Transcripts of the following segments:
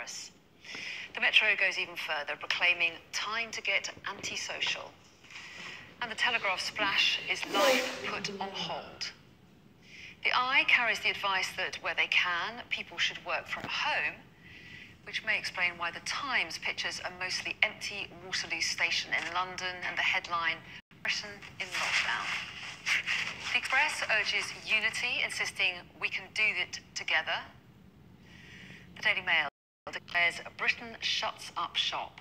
coronavirus. The Metro goes even further, proclaiming time to get antisocial. And the Telegraph splash is life put on hold. The Eye carries the advice that where they can, people should work from home, which may explain why the Times pictures a mostly empty Waterloo station in London and the headline, Britain in lockdown. The Express urges unity, insisting we can do it together. The Daily Mail declares Britain shuts up shop.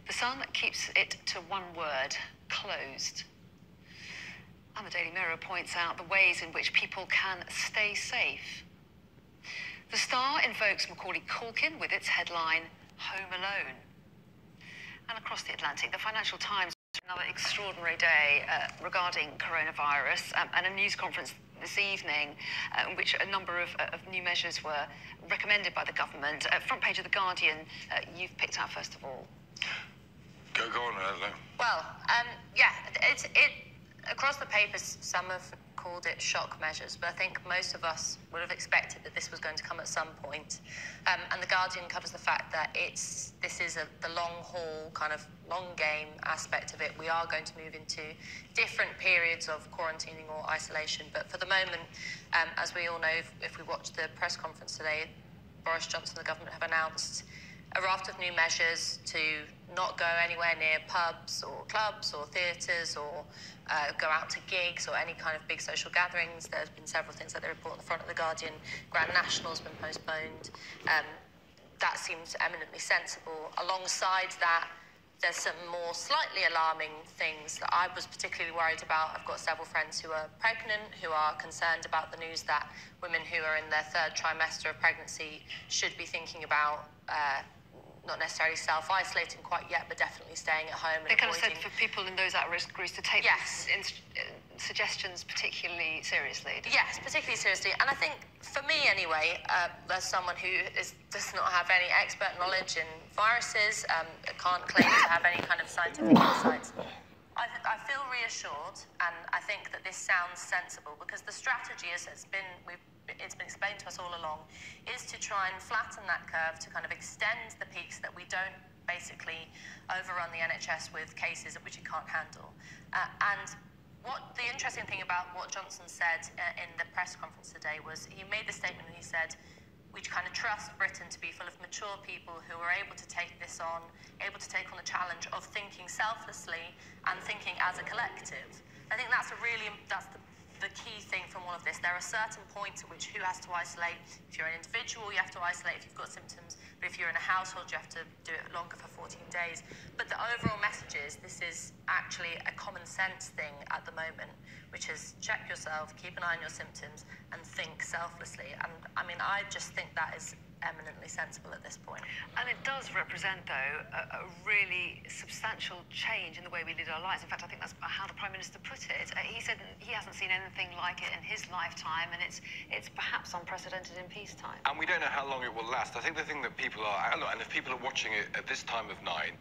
The Sun keeps it to one word, closed. And the Daily Mirror points out the ways in which people can stay safe. The Star invokes Macaulay Culkin with its headline, Home Alone. And across the Atlantic, the Financial Times, another extraordinary day regarding coronavirus, and a news conference this evening in which a number of new measures were recommended by the government. Front page of The Guardian, you've picked out first of all. Go on, Ella. Well, yeah, across the papers, some have called it shock measures, but I think most of us would have expected that this was going to come at some point. And The Guardian covers the fact that this is the long-haul, kind of long-game aspect of it. We are going to move into different periods of quarantining or isolation, but for the moment, as we all know, if we watch the press conference today, Boris Johnson and the government have announced a raft of new measures to not go anywhere near pubs or clubs or theatres or go out to gigs or any kind of big social gatherings. There's been several things that they report on the front of The Guardian. Grand National's been postponed. That seems eminently sensible. Alongside that, there's some more slightly alarming things that I was particularly worried about. I've got several friends who are pregnant, who are concerned about the news that women who are in their third trimester of pregnancy should be thinking about not necessarily self-isolating quite yet, but definitely staying at home. They kind of said for people in those at-risk groups to take suggestions particularly seriously. Yes, particularly seriously. And I think, for me anyway, as someone who does not have any expert knowledge in viruses, can't claim to have any kind of scientific insights, I feel reassured, and I think that this sounds sensible, because the strategy, as it's been explained to us all along, is to try and flatten that curve, to kind of extend the peaks that we don't basically overrun the NHS with cases which it can't handle. And the interesting thing about what Johnson said in the press conference today was he made the statement and he said, we kind of trust Britain to be full of mature people who are able to take this on, able to take on the challenge of thinking selflessly and thinking as a collective. I think that's the key thing from all of this. There are certain points at which who has to isolate. If you're an individual, you have to isolate if you've got symptoms. But if you're in a household, you have to do it longer for 14 days. But the overall message is this is actually a common sense thing at the moment, which is check yourself, keep an eye on your symptoms, and think selflessly. And I mean, I just think that is eminently sensible at this point. And it does represent, though, a really substantial change in the way we lead our lives. In fact, I think that's how the Prime Minister put it. He said he hasn't seen anything like it in his lifetime, and it's perhaps unprecedented in peacetime. And we don't know how long it will last. I think the thing that people are, and if people are watching it at this time of night,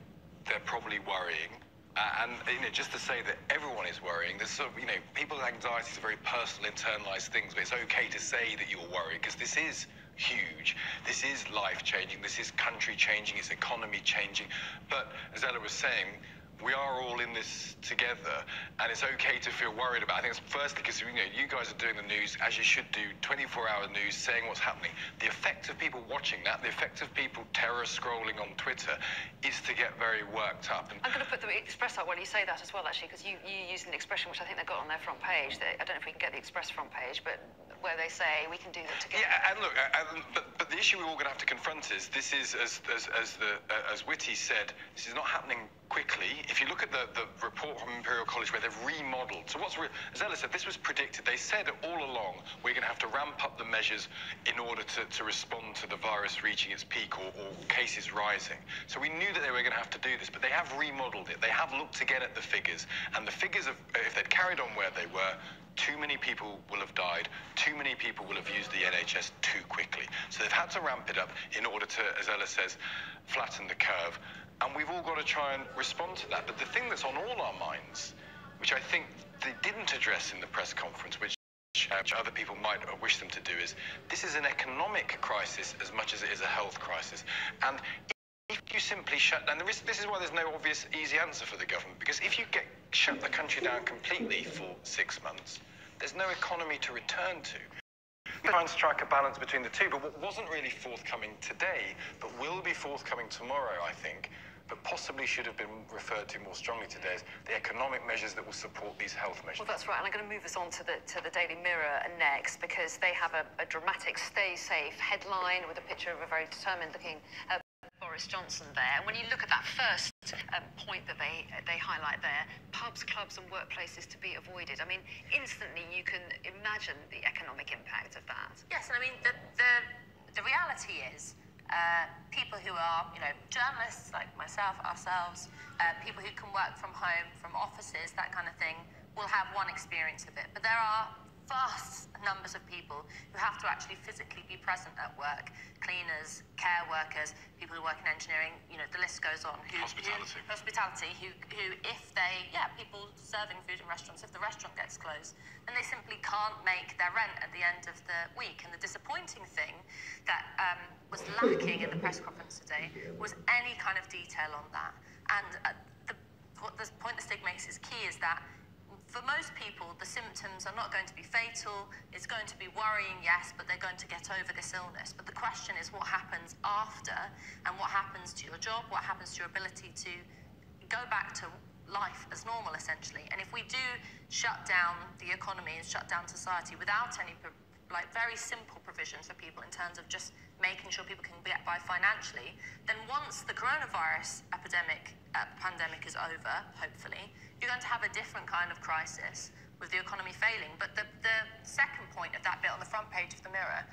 they're probably worrying. And just to say that everyone is worrying, there's sort of, people's anxiety is a very personal, internalized things, but it's okay to say that you're worried, because this is huge. This is life-changing. This is country-changing. It's economy-changing. But as Ella was saying, we are all in this together, and it's okay to feel worried about it. I think it's firstly because you guys are doing the news, as you should do, 24-hour news, saying what's happening. The effect of people watching that, the effect of people terror scrolling on Twitter, is to get very worked up. And I'm going to put the Express up while you say that as well, actually, because you used an expression which I think they've got on their front page. I don't know if we can get the Express front page, but where they say we can do that together. Yeah, and look, but the issue we're all going to have to confront is this is, as Whitty said, this is not happening quickly. If you look at the report from Imperial College where they've remodeled, so as Ella said, this was predicted. They said all along we're going to have to ramp up the measures in order to respond to the virus reaching its peak or cases rising. So we knew that they were going to have to do this, but they have remodeled it. They have looked again at the figures, and the figures of, if they'd carried on where they were, too many people will have died, too many people will have used the NHS too quickly. So they've had to ramp it up in order to, as Ella says, flatten the curve. And we've all got to try and respond to that. But the thing that's on all our minds, which I think they didn't address in the press conference, which which other people might wish them to do, is this is an economic crisis as much as it is a health crisis. And if you simply shut down, this is why there's no obvious easy answer for the government, because if you shut the country down completely for 6 months, there's no economy to return to. We try and strike a balance between the two, but what wasn't really forthcoming today, but will be forthcoming tomorrow, I think, but possibly should have been referred to more strongly today, is the economic measures that will support these health measures. Well, that's right, and I'm going to move us on to the Daily Mirror next, because they have a dramatic "Stay Safe" headline with a picture of a very determined-looking Boris Johnson there. And when you look at that first point that they highlight there, pubs, clubs and workplaces to be avoided, I mean, instantly you can imagine the economic impact of that. Yes, and I mean, the reality is people who are, journalists like myself, ourselves, people who can work from home, from offices, that kind of thing, will have one experience of it. But there are vast numbers of people who have to actually physically be present at work. Cleaners, care workers, people who work in engineering, the list goes on. Hospitality, who if they, people serving food in restaurants, if the restaurant gets closed, then they simply can't make their rent at the end of the week. And the disappointing thing that was lacking in the press conference today was any kind of detail on that. And the point that Stig makes is key, is that for most people, the symptoms are not going to be fatal. It's going to be worrying, yes, but they're going to get over this illness. But the question is what happens after, and what happens to your job, what happens to your ability to go back to life as normal, essentially. And if we do shut down the economy and shut down society without any very simple provisions for people in terms of just making sure people can get by financially, then once the coronavirus pandemic is over, hopefully, you're going to have a different kind of crisis with the economy failing. But the second point of that bit on the front page of the Mirror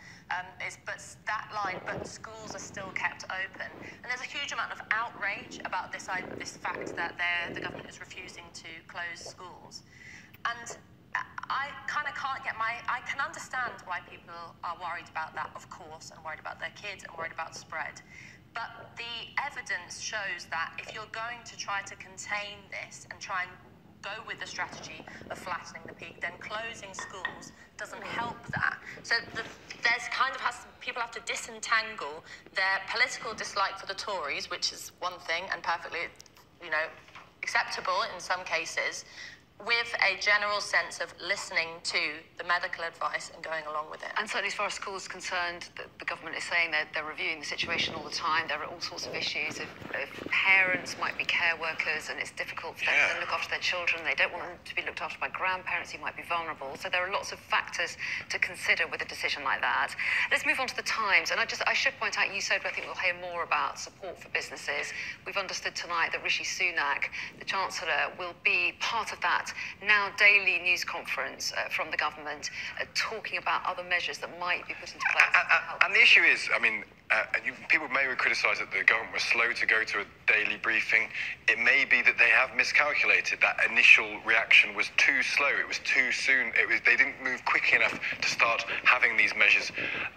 is, but schools are still kept open. And there's a huge amount of outrage about this fact that the government is refusing to close schools. And I kind of can't get I can understand why people are worried about that, of course, and worried about their kids and worried about spread. But the evidence shows that if you're going to try to contain this and try and go with the strategy of flattening the peak, then closing schools doesn't help that. So people have to disentangle their political dislike for the Tories, which is one thing and perfectly, acceptable in some cases, with a general sense of listening to the medical advice and going along with it. And certainly as far as schools are concerned, the government is saying that they're reviewing the situation all the time. There are all sorts of issues. If parents might be care workers and it's difficult for them to look after their children, they don't want them to be looked after by grandparents who might be vulnerable. So there are lots of factors to consider with a decision like that. Let's move on to the Times. And I should point out, you said, I think we'll hear more about support for businesses. We've understood tonight that Rishi Sunak, the Chancellor, will be part of that now daily news conference from the government, talking about other measures that might be put into place. And the issue is, people may criticise that the government was slow to go to a daily briefing. It may be that they have miscalculated. That initial reaction was too slow. It was too soon. They didn't move quick enough to start having these measures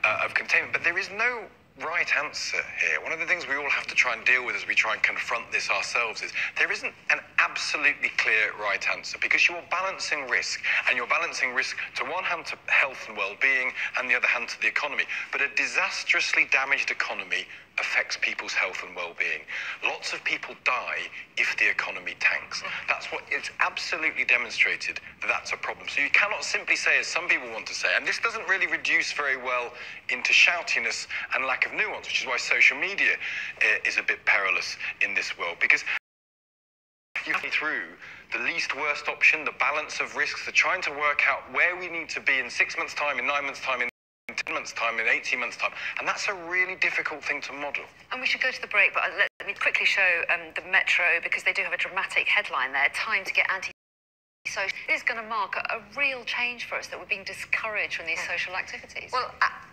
of containment. But there is no right answer here. One of the things we all have to try and deal with as we try and confront this ourselves is there isn't an absolutely clear right answer, because you're balancing risk, and you're balancing risk to one hand to health and well-being and the other hand to the economy. But a disastrously damaged economy affects people's health and well-being. Lots of people die if the economy tanks. That's what it's absolutely demonstrated, that that's a problem. So you cannot simply say, as some people want to say, and this doesn't really reduce very well into shoutiness and lack of nuance, which is why social media is a bit perilous in this world, because you go through the least worst option, the balance of risks, the trying to work out where we need to be in 6 months' time, in 9 months' time, in 10 months' time, in 18 months' time. And that's a really difficult thing to model. And we should go to the break, but let me quickly show the Metro, because they do have a dramatic headline there, "Time to get anti-social." It is going to mark a real change for us, that we're being discouraged from these social activities. Well,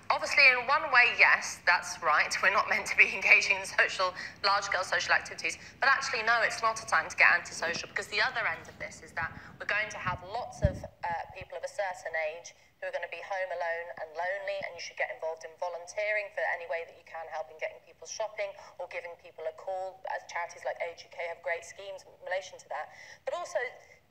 obviously, in one way, yes, that's right. We're not meant to be engaging in large-scale social activities. But actually, no, it's not a time to get antisocial, because the other end of this is that we're going to have lots of people of a certain age who are going to be home alone and lonely, and you should get involved in volunteering for any way that you can, helping getting people shopping or giving people a call, as charities like Age UK have great schemes in relation to that. But also,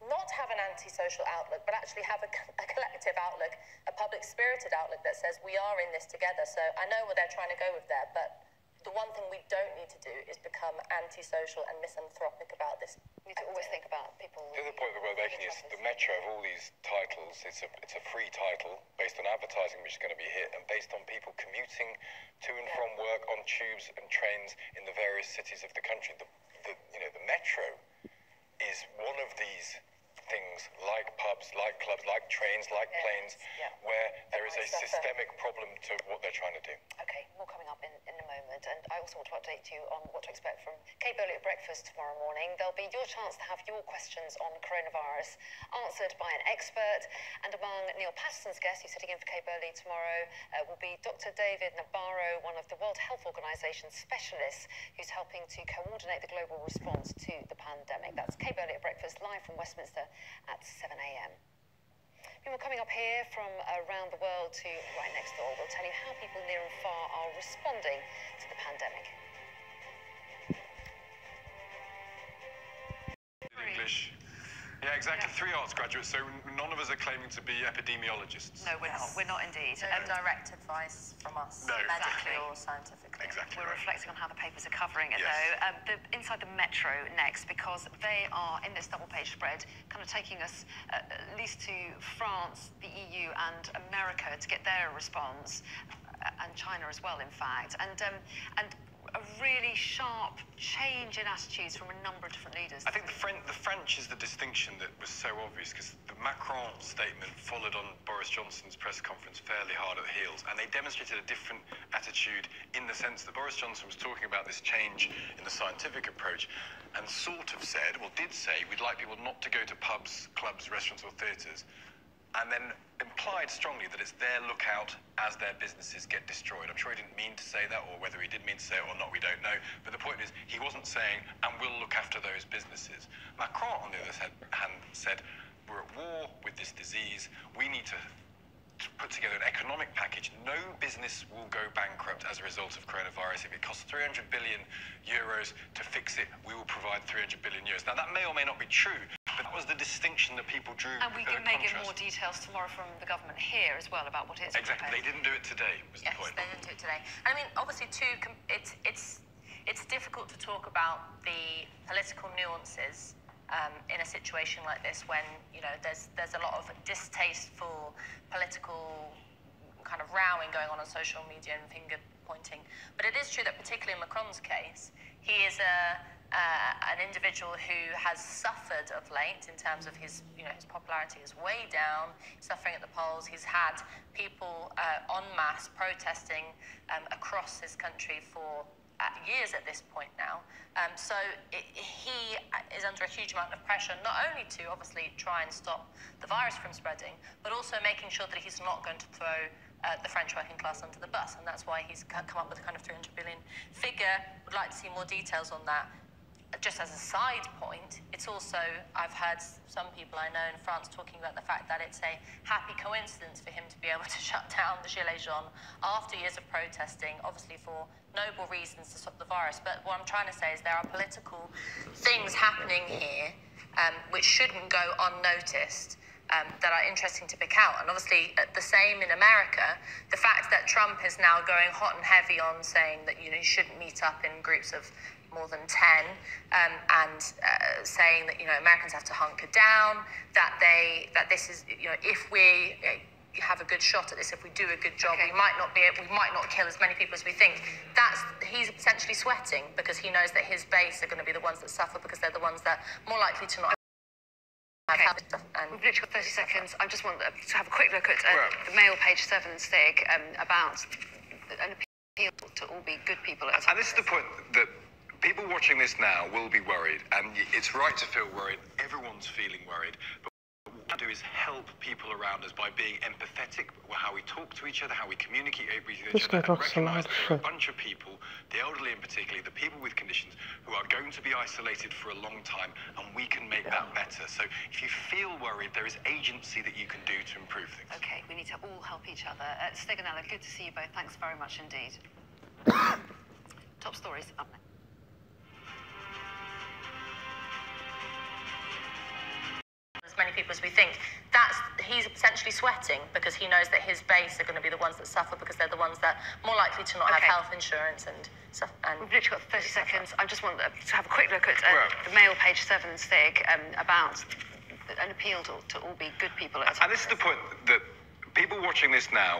not have an antisocial outlook, but actually have a collective outlook, a public-spirited outlook that says we are in this together. So I know where they're trying to go with there, but the one thing we don't need to do is become antisocial and misanthropic about this. We need to always think about people. The other point that we're making is the Metro of all these titles, it's a free title based on advertising which is going to be hit and based on people commuting to and from work on tubes and trains in the various cities of the country. The Metro is one of these things like pubs, like clubs, like trains, like planes, where there is a systemic problem to what they're trying to do. Okay, more coming up in a moment. And I also want to update you on what to expect from Kay Burley at breakfast tomorrow morning. There'll be your chance to have your questions on coronavirus answered by an expert. And among Neil Patterson's guests, who's sitting in for Kay Burley tomorrow, will be Dr. David Nabarro, one of the World Health Organization's specialists, who's helping to coordinate the global response to the pandemic. That's Kay Burley at breakfast, live from Westminster at 7 a.m. We're coming up here from around the world to right next door. We'll tell you how people near and far are responding to the pandemic. English. Yeah, exactly. 3 arts graduates, so none of us are claiming to be epidemiologists. No, we're not. We're not indeed. No direct advice from us, No. medically or scientifically. Exactly. We're reflecting on how the papers are covering it, Yes. though. Inside the Metro next, because they are, in this double-page spread, kind of taking us at least to France, the EU and America to get their response, and China as well, in fact. And a really sharp change in attitudes from a number of different leaders. I think the French is the distinction that was so obvious, because the Macron statement followed on Boris Johnson's press conference fairly hard at the heels, and they demonstrated a different attitude in the sense that Boris Johnson was talking about this change in the scientific approach and sort of said, well, did say, we'd like people not to go to pubs, clubs, restaurants or theatres, and then implied strongly that it's their lookout as their businesses get destroyed. I'm sure he didn't mean to say that, or whether he did mean to say it or not, we don't know. But the point is, he wasn't saying, and we'll look after those businesses. Macron, on the other hand, said, we're at war with this disease. We need to put together an economic package. No business will go bankrupt as a result of coronavirus. If it costs 300 billion euros to fix it, we will provide 300 billion euros. Now, that may or may not be true, but that was the distinction that people drew. And we may get more details tomorrow from the government here as well about what it is. Exactly. They didn't do it today, was the point. Yes, they didn't do it today. I mean, obviously, too, it's difficult to talk about the political nuances in a situation like this when, you know, there's a lot of distasteful political kind of rowing going on social media and finger pointing. But it is true that particularly in Macron's case, he is an individual who has suffered of late in terms of his popularity is way down, suffering at the polls. He's had people en masse protesting across his country for years at this point now. So he is under a huge amount of pressure, not only to obviously try and stop the virus from spreading, but also making sure that he's not going to throw the French working class under the bus. And that's why he's come up with a kind of 300 billion figure. Would like to see more details on that. Just as a side point, it's also, I've heard some people I know in France talking about the fact that it's a happy coincidence for him to be able to shut down the Gilets jaunes after years of protesting, obviously for noble reasons to stop the virus. But what I'm trying to say is there are political things happening here which shouldn't go unnoticed. That are interesting to pick out. And obviously, the same in America, the fact that Trump is now going hot and heavy on saying that, you shouldn't meet up in groups of more than 10, and saying that, Americans have to hunker down, that this is, if we have a good shot at this, if we do a good job, we might not kill as many people as we think. He's essentially sweating because he knows that his base are going to be the ones that suffer because they're the ones that are more likely to not. Okay. We've literally got 30 seconds. I just want to have a quick look at the Mail page 7 stig about an appeal to all be good people. And this is the point that people watching this now will be worried, and it's right to feel worried. Everyone's feeling worried. But what we do is help people around us by being empathetic, how we talk to each other, how we communicate with each other, and recognise that there are a bunch of people, the elderly in particular, the people with conditions, who are going to be isolated for a long time, and we can make that better. So if you feel worried, there is agency that you can do to improve things. Okay, we need to all help each other. Stig and Ella, good to see you both. Thanks very much indeed. Top stories up next. people as we think. He's essentially sweating because he knows that his base are going to be the ones that suffer because they're the ones that are more likely to not have health insurance and stuff. And we've literally got 30 seconds. I just want to have a quick look at the Mail page 7's thing about an appeal to all be good people. And this is the point that people watching this now